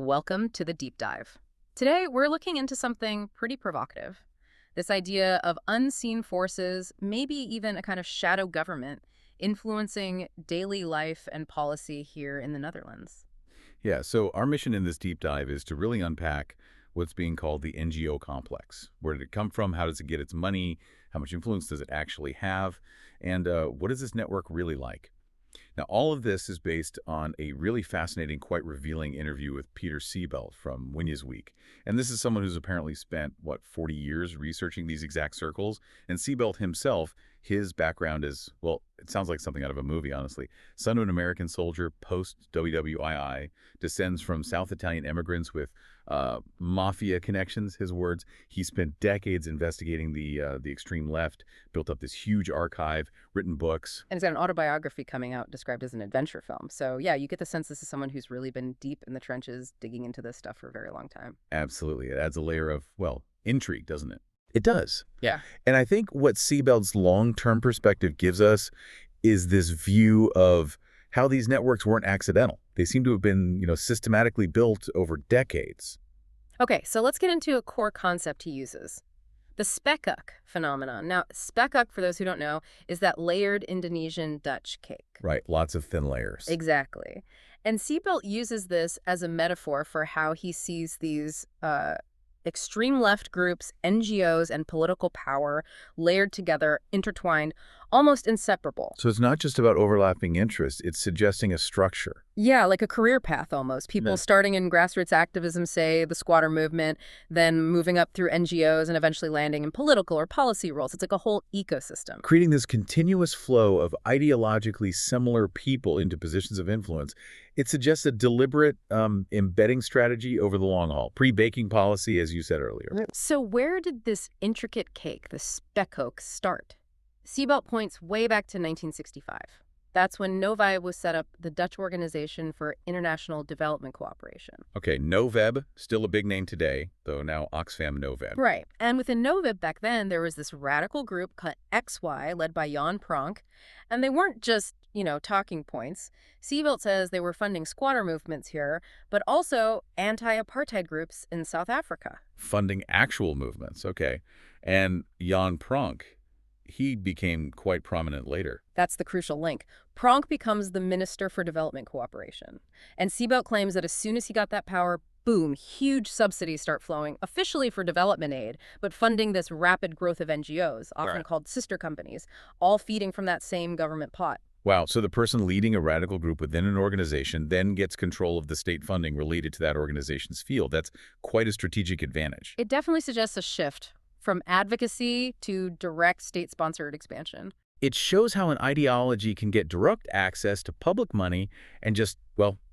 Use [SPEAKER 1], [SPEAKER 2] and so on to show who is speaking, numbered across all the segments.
[SPEAKER 1] Welcome to the deep dive. Today, we're looking into something pretty provocative. This idea of unseen forces, maybe even a kind of shadow government, influencing daily life and policy here in the Netherlands.
[SPEAKER 2] Yeah, so our mission in this deep dive is to really unpack what's being called the NGO complex. Where did it come from? How does it get its money? How much influence does it actually have? And what is this network really like? Now, all of this is based on a really fascinating, quite revealing interview with Peter Siebelt from Week. And this is someone who's apparently spent, 40 years researching these exact circles. And Siebelt himself, his background is, well, it sounds like something out of a movie, honestly. Son of an American soldier, post-WWII, descends from South Italian immigrants with mafia connections, his words. He spent decades investigating the extreme left, built up this huge archive, written books.
[SPEAKER 1] And it's got an autobiography coming out described as an adventure film. So, yeah, you get the sense this is someone who's really been deep in the trenches, digging into this stuff for a very long time.
[SPEAKER 2] Absolutely. It adds a layer of, intrigue, doesn't it?
[SPEAKER 3] It does.
[SPEAKER 1] Yeah.
[SPEAKER 3] And I think what Siebelt's long-term perspective gives us is this view of how these networks weren't accidental. They seem to have been, systematically built over decades.
[SPEAKER 1] Okay, so let's get into a core concept he uses. The spekkoek phenomenon. Now, spekkoek, for those who don't know, is that layered Indonesian Dutch cake.
[SPEAKER 3] Right, lots of thin layers.
[SPEAKER 1] Exactly. And Siebelt uses this as a metaphor for how he sees these extreme left groups, NGOs, and political power layered together, intertwined, almost inseparable.
[SPEAKER 3] So it's not just about overlapping interests, it's suggesting a structure.
[SPEAKER 1] Yeah, like a career path almost. People starting in grassroots activism, say the squatter movement, then moving up through NGOs and eventually landing in political or policy roles. It's like a whole ecosystem.
[SPEAKER 3] Creating this continuous flow of ideologically similar people into positions of influence, it suggests a deliberate embedding strategy over the long haul, pre-baking policy, as you said earlier.
[SPEAKER 1] So where did this intricate cake, the spekkoek, start? Siebelt points way back to 1965. That's when NOVEB was set up, the Dutch Organization for International Development Cooperation.
[SPEAKER 2] Okay, NOVEB, still a big name today, though now Oxfam NOVEB.
[SPEAKER 1] Right. And within NOVEB back then, there was this radical group called XY, led by Jan Pronk. And they weren't just, talking points. Siebelt says they were funding squatter movements here, but also anti-apartheid groups in South Africa.
[SPEAKER 2] Funding actual movements, okay. And Jan Pronk, he became quite prominent later.
[SPEAKER 1] That's the crucial link. Pronk becomes the Minister for Development Cooperation. And Siebelt claims that as soon as he got that power, boom, huge subsidies start flowing, officially for development aid, but funding this rapid growth of NGOs, often called sister companies, all feeding from that same government pot.
[SPEAKER 2] Wow, so the person leading a radical group within an organization then gets control of the state funding related to that organization's field. That's quite a strategic advantage.
[SPEAKER 1] It definitely suggests a shift from advocacy to direct state-sponsored expansion.
[SPEAKER 3] It shows how an ideology can get direct access to public money and just,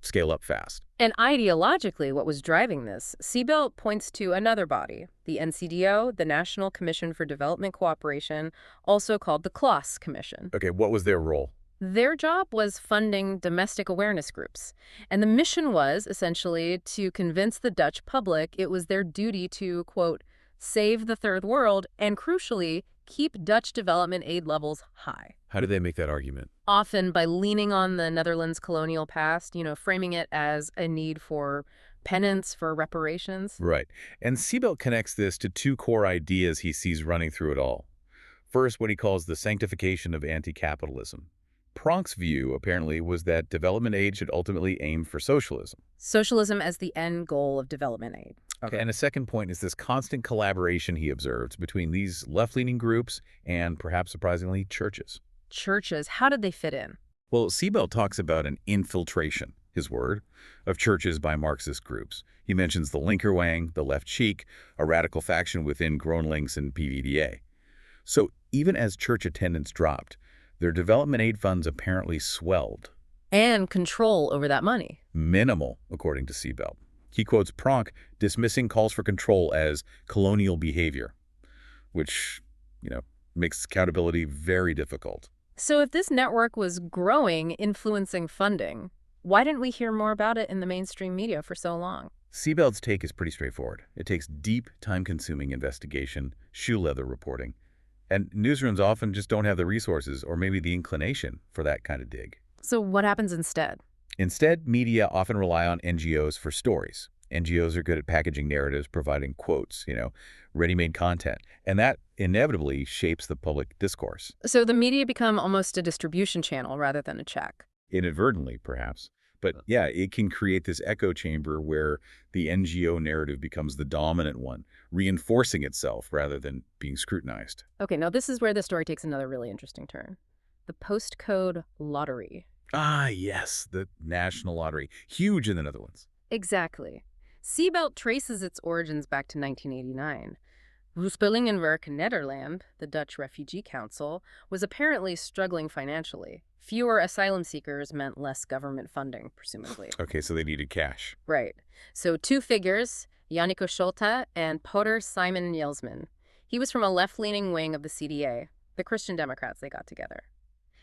[SPEAKER 3] scale up fast.
[SPEAKER 1] And ideologically, what was driving this? Siebelt points to another body, the NCDO, the National Commission for Development Cooperation, also called the CLOS Commission.
[SPEAKER 2] Okay, what was their role?
[SPEAKER 1] Their job was funding domestic awareness groups. And the mission was, essentially, to convince the Dutch public it was their duty to, quote, save the third world, and crucially, keep Dutch development aid levels high.
[SPEAKER 2] How do they make that argument?
[SPEAKER 1] Often by leaning on the Netherlands' colonial past, framing it as a need for penance, for reparations.
[SPEAKER 2] Right. And Siebelt connects this to two core ideas he sees running through it all. First, what he calls the sanctification of anti-capitalism. Pronk's view, apparently, was that development aid should ultimately aim for socialism.
[SPEAKER 1] Socialism as the end goal of development aid.
[SPEAKER 2] Okay. And a second point is this constant collaboration he observes between these left-leaning groups and, perhaps surprisingly, churches.
[SPEAKER 1] Churches, how did they fit in?
[SPEAKER 2] Well, Siebelt talks about an infiltration, his word, of churches by Marxist groups. He mentions the Linkerwang, the Left Cheek, a radical faction within GroenLinks and PVDA. So even as church attendance dropped, their development aid funds apparently swelled.
[SPEAKER 1] And control over that money.
[SPEAKER 2] Minimal, according to Siebelt. He quotes Pronk dismissing calls for control as colonial behavior, which, makes accountability very difficult.
[SPEAKER 1] So if this network was growing, influencing funding, why didn't we hear more about it in the mainstream media for so long?
[SPEAKER 2] Siebelt's take is pretty straightforward. It takes deep, time-consuming investigation, shoe leather reporting, and newsrooms often just don't have the resources or maybe the inclination for that kind of dig.
[SPEAKER 1] So what happens instead?
[SPEAKER 2] Instead, media often rely on NGOs for stories.
[SPEAKER 3] NGOs are good at packaging narratives, providing quotes, ready-made content. And that inevitably shapes the public discourse.
[SPEAKER 1] So the media become almost a distribution channel rather than a check.
[SPEAKER 3] Inadvertently, perhaps. But yeah, it can create this echo chamber where the NGO narrative becomes the dominant one, reinforcing itself rather than being scrutinized.
[SPEAKER 1] Okay, now this is where the story takes another really interesting turn. The postcode lottery.
[SPEAKER 3] Ah, yes, the national lottery. Huge in the Netherlands.
[SPEAKER 1] Exactly. Siebelt traces its origins back to 1989. Vluchtelingenwerk Nederland, the Dutch Refugee Council, was apparently struggling financially. Fewer asylum seekers meant less government funding, presumably.
[SPEAKER 3] Okay, so they needed cash.
[SPEAKER 1] Right. So two figures, Janneke Scholte and Potter Simon Jelsman. He was from a left-leaning wing of the CDA, the Christian Democrats they got together.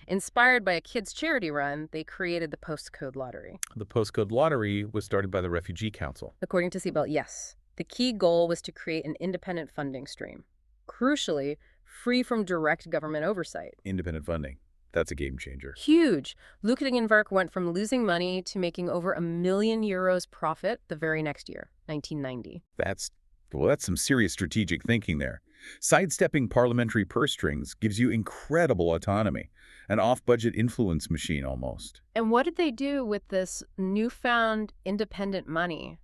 [SPEAKER 1] Inspired by a kids' charity run, they created the postcode lottery.
[SPEAKER 3] The postcode lottery was started by the Refugee Council.
[SPEAKER 1] According to Siebelt, yes. The key goal was to create an independent funding stream. Crucially, free from direct government oversight.
[SPEAKER 3] Independent funding. That's a game changer.
[SPEAKER 1] Huge. Vluchtelingenwerk went from losing money to making over €1 million profit the very next year, 1990.
[SPEAKER 3] That's some serious strategic thinking there. Sidestepping parliamentary purse strings gives you incredible autonomy. An off-budget influence machine, almost.
[SPEAKER 1] And what did they do with this newfound independent money?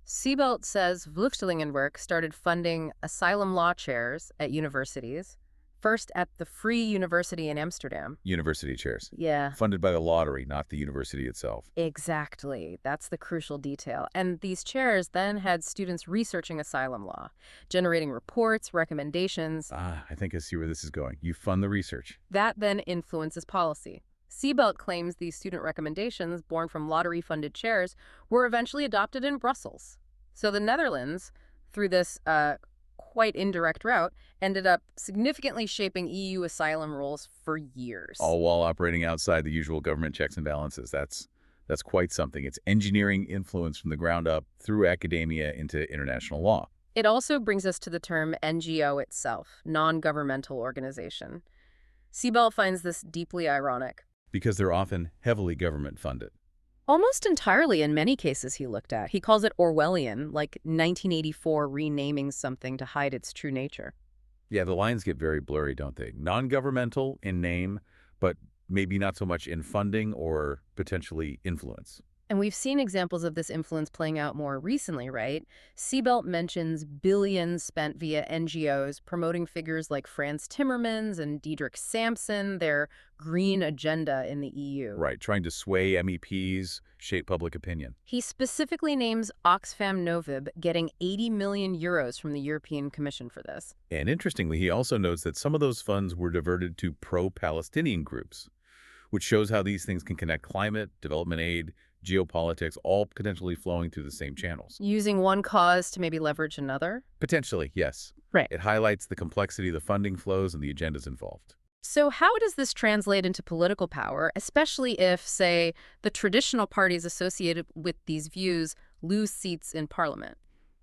[SPEAKER 1] Siebelt says Vluchtelingenwerk started funding asylum law chairs at universities, first at the Free University in Amsterdam.
[SPEAKER 3] University chairs.
[SPEAKER 1] Yeah.
[SPEAKER 3] Funded by the lottery, not the university itself.
[SPEAKER 1] Exactly. That's the crucial detail. And these chairs then had students researching asylum law, generating reports, recommendations.
[SPEAKER 3] I think I see where this is going. You fund the research.
[SPEAKER 1] That then influences policy. Siebelt claims these student recommendations, born from lottery-funded chairs, were eventually adopted in Brussels. So the Netherlands, through this quite indirect route, ended up significantly shaping EU asylum rules for years.
[SPEAKER 3] All while operating outside the usual government checks and balances. That's quite something. It's engineering influence from the ground up through academia into international law.
[SPEAKER 1] It also brings us to the term NGO itself, non-governmental organization. Siebelt finds this deeply ironic.
[SPEAKER 3] Because they're often heavily government funded.
[SPEAKER 1] Almost entirely in many cases he looked at. He calls it Orwellian, like 1984 renaming something to hide its true nature.
[SPEAKER 3] Yeah, the lines get very blurry, don't they? Non-governmental in name, but maybe not so much in funding or potentially influence.
[SPEAKER 1] And we've seen examples of this influence playing out more recently, right? Siebelt mentions billions spent via NGOs promoting figures like Frans Timmermans and Diederik Samson, their green agenda in the EU.
[SPEAKER 3] Right, trying to sway MEPs, shape public opinion.
[SPEAKER 1] He specifically names Oxfam Novib getting €80 million from the European Commission for this.
[SPEAKER 3] And interestingly, he also notes that some of those funds were diverted to pro-Palestinian groups, which shows how these things can connect climate, development aid, geopolitics, all potentially flowing through the same channels.
[SPEAKER 1] Using one cause to maybe leverage another?
[SPEAKER 3] Potentially, yes.
[SPEAKER 1] Right.
[SPEAKER 3] It highlights the complexity of the funding flows and the agendas involved.
[SPEAKER 1] So how does this translate into political power, especially if, say, the traditional parties associated with these views lose seats in parliament?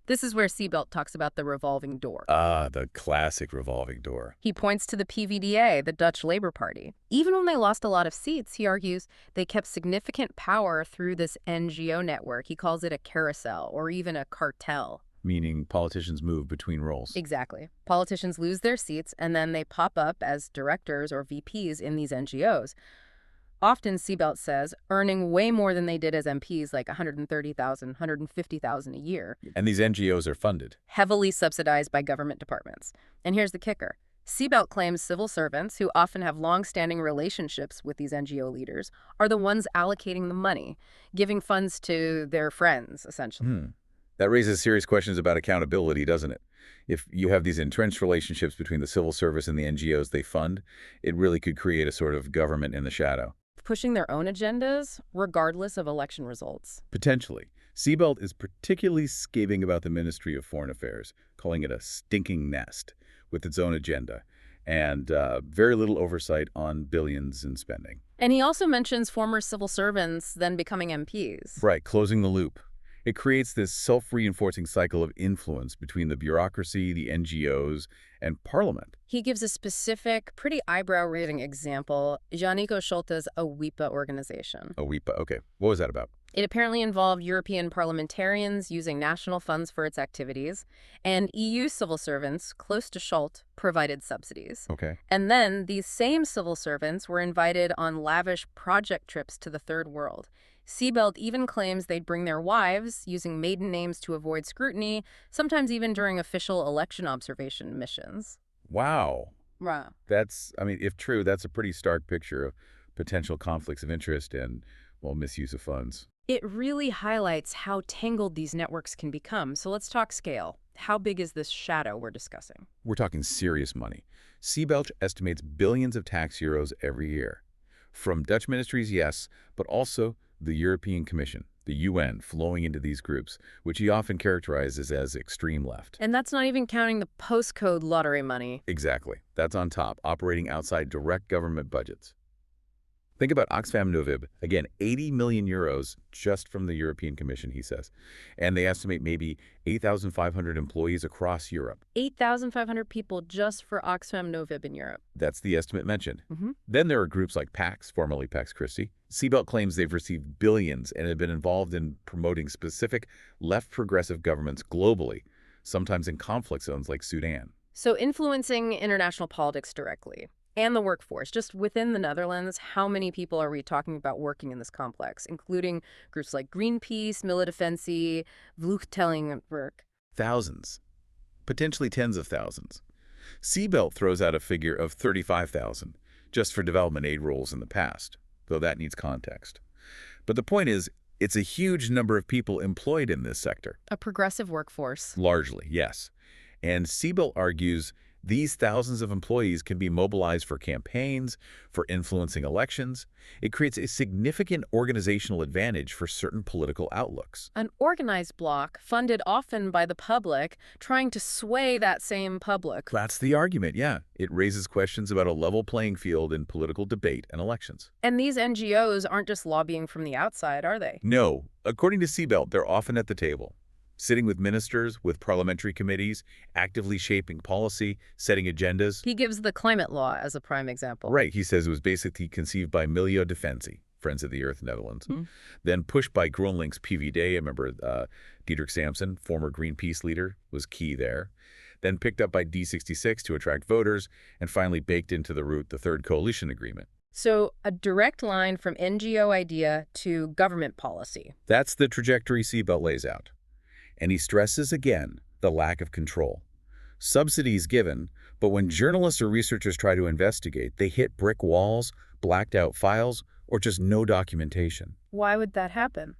[SPEAKER 1] This is where Siebelt talks about the revolving door.
[SPEAKER 3] The classic revolving door.
[SPEAKER 1] He points to the PVDA, the Dutch Labour Party. Even when they lost a lot of seats, he argues, they kept significant power through this NGO network. He calls it a carousel or even a cartel.
[SPEAKER 3] Meaning politicians move between roles.
[SPEAKER 1] Exactly. Politicians lose their seats and then they pop up as directors or VPs in these NGOs. Often, Siebelt says, earning way more than they did as MPs, like $130,000, $150,000 a year.
[SPEAKER 3] And these NGOs are funded.
[SPEAKER 1] Heavily subsidized by government departments. And here's the kicker. Siebelt claims civil servants, who often have long-standing relationships with these NGO leaders, are the ones allocating the money, giving funds to their friends, essentially.
[SPEAKER 3] That raises serious questions about accountability, doesn't it? If you have these entrenched relationships between the civil service and the NGOs they fund, it really could create a sort of government in the shadow.
[SPEAKER 1] Pushing their own agendas, regardless of election results.
[SPEAKER 3] Potentially. Siebelt is particularly scathing about the Ministry of Foreign Affairs, calling it a stinking nest with its own agenda, and very little oversight on billions in spending.
[SPEAKER 1] And he also mentions former civil servants then becoming MPs.
[SPEAKER 3] Right, closing the loop. It creates this self-reinforcing cycle of influence between the bureaucracy, the NGOs, and Parliament.
[SPEAKER 1] He gives a specific, pretty eyebrow-raising example, Janneke Scholte's OWIPA organization.
[SPEAKER 3] OWIPA, okay. What was that about?
[SPEAKER 1] It apparently involved European parliamentarians using national funds for its activities, and EU civil servants, close to Schult, provided subsidies.
[SPEAKER 2] Okay.
[SPEAKER 1] And then these same civil servants were invited on lavish project trips to the Third World. Siebelt even claims they'd bring their wives, using maiden names to avoid scrutiny, sometimes even during official election observation missions.
[SPEAKER 2] Wow.
[SPEAKER 1] Right.
[SPEAKER 2] I mean, if true, that's a pretty stark picture of potential conflicts of interest and, well, misuse of funds.
[SPEAKER 1] It really highlights how tangled these networks can become. So let's talk scale. How big is this shadow we're discussing?
[SPEAKER 2] We're talking serious money. Siebelt estimates billions of tax euros every year. From Dutch ministries, yes, but also the European Commission, the UN, flowing into these groups, which he often characterizes as extreme left.
[SPEAKER 1] And that's not even counting the postcode lottery money.
[SPEAKER 2] Exactly. That's on top, operating outside direct government budgets. Think about Oxfam Novib. Again, 80 million euros just from the European Commission, he says. And they estimate maybe 8,500 employees across Europe.
[SPEAKER 1] 8,500 people just for Oxfam Novib in Europe.
[SPEAKER 2] That's the estimate mentioned.
[SPEAKER 1] Mm-hmm.
[SPEAKER 2] Then there are groups like PAX, formerly Pax Christi. Siebelt claims they've received billions and have been involved in promoting specific left progressive governments globally, sometimes in conflict zones like Sudan.
[SPEAKER 1] So influencing international politics directly. And the workforce. Just within the Netherlands, how many people are we talking about working in this complex, including groups like Greenpeace, Milidefensie, Vluchtelingenwerk?
[SPEAKER 2] Thousands. Potentially tens of thousands. Siebelt throws out a figure of 35,000, just for development aid roles in the past, though that needs context. But the point is, it's a huge number of people employed in this sector.
[SPEAKER 1] A progressive workforce.
[SPEAKER 2] Largely, yes. And Siebelt argues these thousands of employees can be mobilized for campaigns, for influencing elections. It creates a significant organizational advantage for certain political outlooks.
[SPEAKER 1] An organized bloc, funded often by the public, trying to sway that same public.
[SPEAKER 2] That's the argument, yeah. It raises questions about a level playing field in political debate and elections.
[SPEAKER 1] And these NGOs aren't just lobbying from the outside, are they?
[SPEAKER 2] No. According to Siebelt, they're often at the table, sitting with ministers, with parliamentary committees, actively shaping policy, setting agendas.
[SPEAKER 1] He gives the climate law as a prime example.
[SPEAKER 2] Right. He says it was basically conceived by Milieudefensie, Friends of the Earth Netherlands, then pushed by GroenLinks PVD. I remember Diederik Samson, former Greenpeace leader, was key there. Then picked up by D66 to attract voters, and finally baked into the route the Third Coalition Agreement.
[SPEAKER 1] So a direct line from NGO idea to government policy.
[SPEAKER 2] That's the trajectory Siebelt lays out. And he stresses again the lack of control. Subsidies given, but when journalists or researchers try to investigate, they hit brick walls, blacked out files, or just no documentation.
[SPEAKER 1] Why would that happen?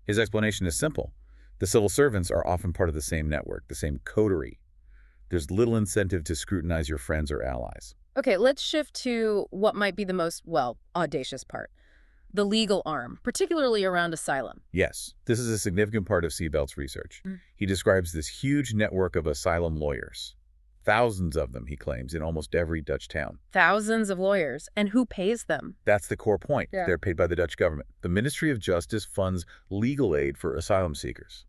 [SPEAKER 2] His explanation is simple. The civil servants are often part of the same network, the same coterie. There's little incentive to scrutinize your friends or allies.
[SPEAKER 1] Okay, let's shift to what might be the most, well, audacious part. The legal arm, particularly around asylum.
[SPEAKER 2] Yes, this is a significant part of Siebelt's research. He describes this huge network of asylum lawyers. Thousands of them, he claims, in almost every Dutch town.
[SPEAKER 1] Thousands of lawyers. And who pays them?
[SPEAKER 2] That's the core point.
[SPEAKER 1] Yeah.
[SPEAKER 2] They're paid by the Dutch government. The Ministry of Justice funds legal aid for asylum seekers.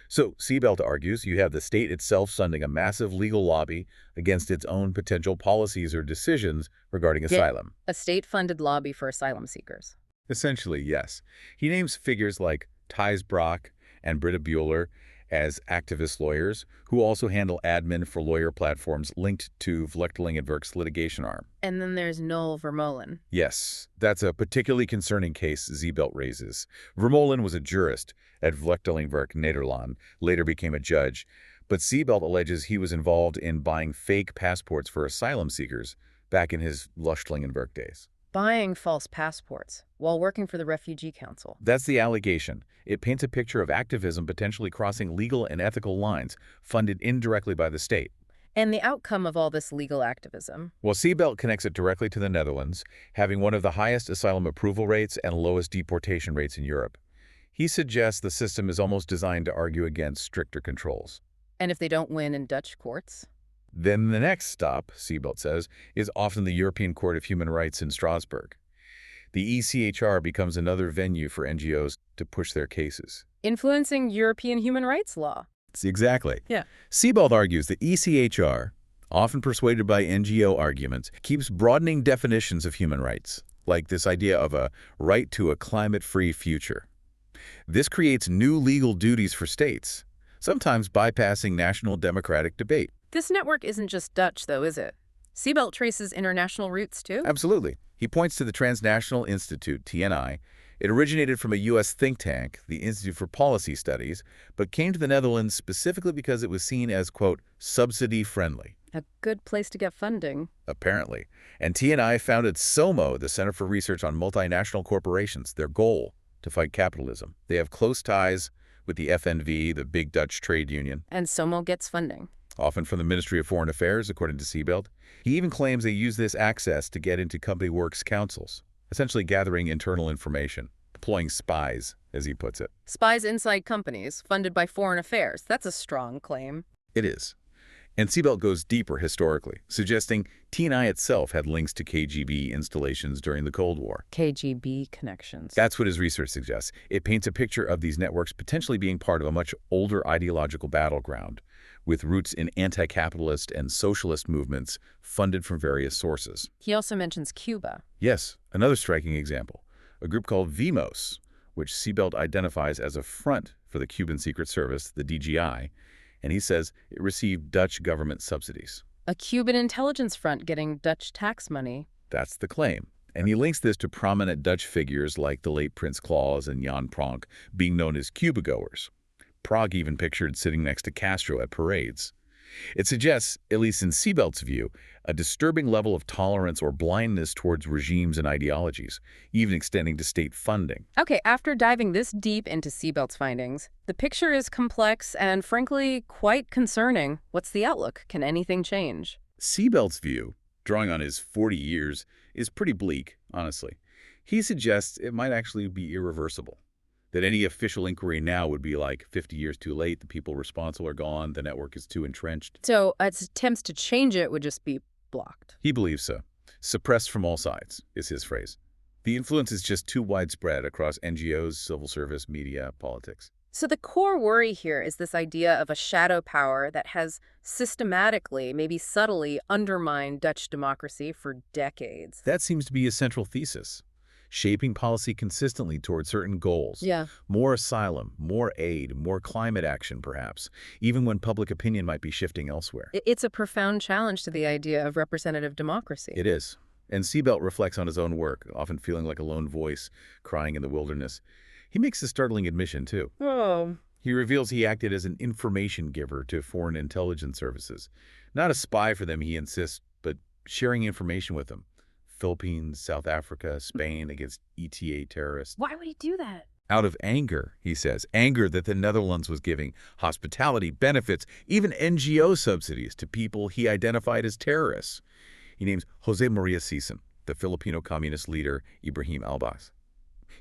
[SPEAKER 2] So, Siebelt argues you have the state itself funding a massive legal lobby against its own potential policies or decisions regarding asylum.
[SPEAKER 1] A state-funded lobby for asylum seekers.
[SPEAKER 2] Essentially, yes. He names figures like Thijs Braak and Britta Bueller as activist lawyers who also handle admin for lawyer platforms linked to Vluchtelingenwerk's litigation arm.
[SPEAKER 1] And then there's Noel Vermeulen.
[SPEAKER 2] Yes, that's a particularly concerning case Siebelt raises. Vermeulen was a jurist at Vluchtelingenwerk Nederland, later became a judge, but Siebelt alleges he was involved in buying fake passports for asylum seekers back in his Vluchtelingenwerk days.
[SPEAKER 1] Buying false passports while working for the Refugee Council.
[SPEAKER 2] That's the allegation. It paints a picture of activism potentially crossing legal and ethical lines, funded indirectly by the state.
[SPEAKER 1] And the outcome of all this legal activism?
[SPEAKER 2] Well, Siebelt connects it directly to the Netherlands, having one of the highest asylum approval rates and lowest deportation rates in Europe. He suggests the system is almost designed to argue against stricter controls.
[SPEAKER 1] And if they don't win in Dutch courts?
[SPEAKER 2] Then the next stop, Siebelt says, is often the European Court of Human Rights in Strasbourg. The ECHR becomes another venue for NGOs to push their cases.
[SPEAKER 1] Influencing European human rights law.
[SPEAKER 2] Exactly.
[SPEAKER 1] Yeah.
[SPEAKER 2] Siebelt argues that ECHR, often persuaded by NGO arguments, keeps broadening definitions of human rights, like this idea of a right to a climate-free future.
[SPEAKER 3] This creates new legal duties for states, sometimes bypassing national democratic debate.
[SPEAKER 1] This network isn't just Dutch, though, is it? Siebelt traces international roots, too?
[SPEAKER 3] Absolutely. He points to the Transnational Institute, TNI. It originated from a U.S. think tank, the Institute for Policy Studies, but came to the Netherlands specifically because it was seen as, quote, subsidy-friendly.
[SPEAKER 1] A good place to get funding.
[SPEAKER 3] Apparently. And TNI founded SOMO, the Center for Research on Multinational Corporations, their goal to fight capitalism. They have close ties with the FNV, the big Dutch trade union.
[SPEAKER 1] And SOMO gets funding.
[SPEAKER 3] Often from the Ministry of Foreign Affairs, according to Siebelt. He even claims they use this access to get into company works councils, essentially gathering internal information, deploying spies, as he puts it.
[SPEAKER 1] Spies inside companies, funded by foreign affairs. That's a strong claim.
[SPEAKER 3] It is. And Siebelt goes deeper historically, suggesting TNI itself had links to KGB installations during the Cold War.
[SPEAKER 1] KGB connections.
[SPEAKER 3] That's what his research suggests. It paints a picture of these networks potentially being part of a much older ideological battleground, with roots in anti-capitalist and socialist movements funded from various sources.
[SPEAKER 1] He also mentions Cuba.
[SPEAKER 3] Yes, another striking example, a group called VMOS, which Siebelt identifies as a front for the Cuban Secret Service, the DGI, and he says it received Dutch government subsidies.
[SPEAKER 1] A Cuban intelligence front getting Dutch tax money.
[SPEAKER 3] That's the claim. And he links this to prominent Dutch figures like the late Prince Claus and Jan Pronk being known as Cuba-goers. Prague even pictured sitting next to Castro at parades. It suggests, at least in Siebelt's view, a disturbing level of tolerance or blindness towards regimes and ideologies, even extending to state funding.
[SPEAKER 1] Okay, after diving this deep into Siebelt's findings, the picture is complex and, frankly, quite concerning. What's the outlook? Can anything change?
[SPEAKER 3] Siebelt's view, drawing on his 40 years, is pretty bleak, honestly. He suggests it might actually be irreversible. That any official inquiry now would be like 50 years too late, the people responsible are gone, the network is too entrenched.
[SPEAKER 1] So attempts to change it would just be blocked.
[SPEAKER 3] He believes so. Suppressed from all sides, is his phrase. The influence is just too widespread across NGOs, civil service, media, politics.
[SPEAKER 1] So the core worry here is this idea of a shadow power that has systematically, maybe subtly, undermined Dutch democracy for decades.
[SPEAKER 3] That seems to be a central thesis. Shaping policy consistently toward certain goals.
[SPEAKER 1] Yeah.
[SPEAKER 3] More asylum, more aid, more climate action, perhaps, even when public opinion might be shifting elsewhere.
[SPEAKER 1] It's a profound challenge to the idea of representative democracy.
[SPEAKER 3] It is. And Siebelt reflects on his own work, often feeling like a lone voice crying in the wilderness. He makes a startling admission, too.
[SPEAKER 1] Oh.
[SPEAKER 3] He reveals he acted as an information giver to foreign intelligence services. Not a spy for them, he insists, but sharing information with them. Philippines, South Africa, Spain against ETA terrorists.
[SPEAKER 1] Why would he do that?
[SPEAKER 3] Out of anger, he says. Anger that the Netherlands was giving hospitality, benefits, even NGO subsidies to people he identified as terrorists. He names Jose Maria Sison, the Filipino communist leader Ibrahim Albas.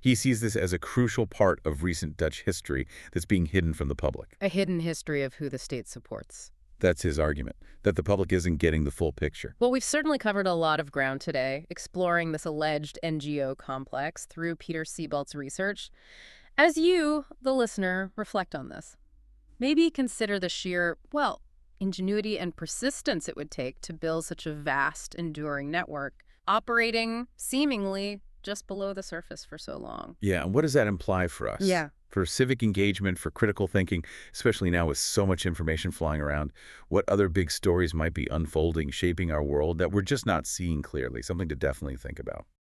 [SPEAKER 3] He sees this as a crucial part of recent Dutch history that's being hidden from the public.
[SPEAKER 1] A hidden history of who the state supports.
[SPEAKER 3] That's his argument, that the public isn't getting the full picture.
[SPEAKER 1] Well, we've certainly covered a lot of ground today, exploring this alleged NGO complex through Peter Siebelt's research. As you, the listener, reflect on this, maybe consider the sheer, well, ingenuity and persistence it would take to build such a vast, enduring network, operating seemingly just below the surface for so long.
[SPEAKER 3] Yeah, and what does that imply for us?
[SPEAKER 1] Yeah.
[SPEAKER 3] For civic engagement, for critical thinking, especially now with so much information flying around, what other big stories might be unfolding, shaping our world that we're just not seeing clearly, something to definitely think about.